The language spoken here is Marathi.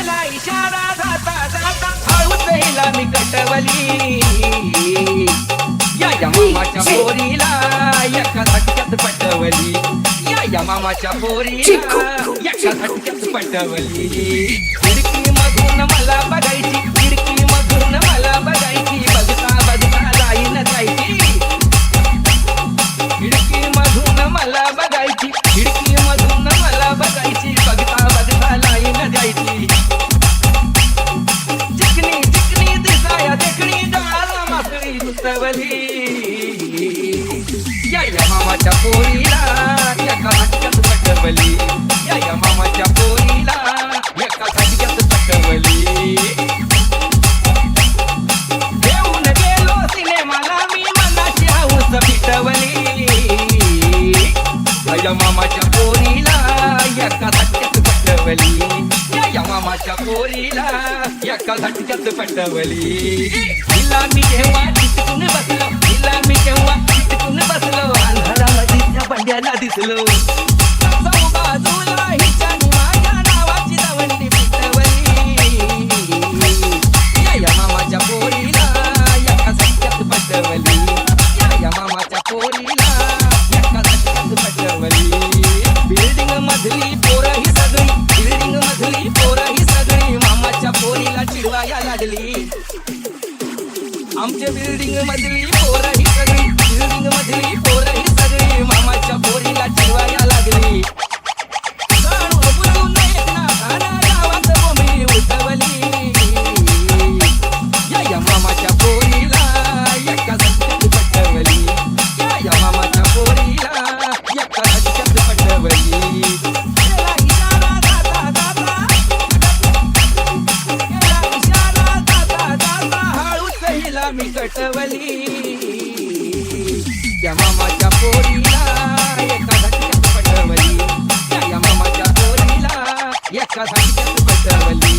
केला इशारा जाता जाता हळूच हिला मी कटवली या मामाच्या पोरीला एका झटक्यात पटवली या मामाच्या पोरीला एका झटक्यात पटवली खिडकी मधून मला बघायची खिडकी मधून मला बघायची बघता बघता जाईन जायची खिडकी मधून मला बघायची खिडकी मधून मला बघायची बघता बघता लाईन जायची चिकनी चिकनी दिसाया देखणी डाळा मासळी दुसवली या मामाच्या पोरीला एका झटक्यात पटवली या मामाच्या पोरीला एका झटक्यात पटवली घेऊन गेलो सिनेमाला मी मनाची हौस पिटवली या मामाच्या पोरीला एका झटक्यात पटवली या मामाच्या पोरीला एका झटक्यात पटवली हिला मी जेव्हा चिटकून बसलो हिला मी जेव्हा चिटकून बसलो अंधारामध्ये त्या बंड्याला दिसलो बाजूला हिच्या माझ्या नावाची दवंडी पिटवली या मामाच्या पोरीला एका झटक्यात पटवली या मामाच्या पोरीला एका झटक्यात पटवली बिल्डिंग मधली पोरं ही सगळी बिल्डिंग मधली पोरं ही सगळी मामाच्या पोरीला चिडवाया लागली आमच्या बिल्डिंग मधली पोरं ही सगळी बिल्डिंग मधली पोरं ही सगळी मामाच्या पोरीला चिडवाया लागली बोलून एक ना काना गावात बोंबी उठवली या मामाच्या पोरीला एका झटक्यात पटवली या मामाच्या पोरीला एका झटक्यात पटवली केला इशारा जाता जाता केला इशारा जाता जाता हळूच हिला मी कटवली या मामाच्या पोरीला एका झटक्यात पटवली या मामाच्या पोरीला एका झटक्यात पटवली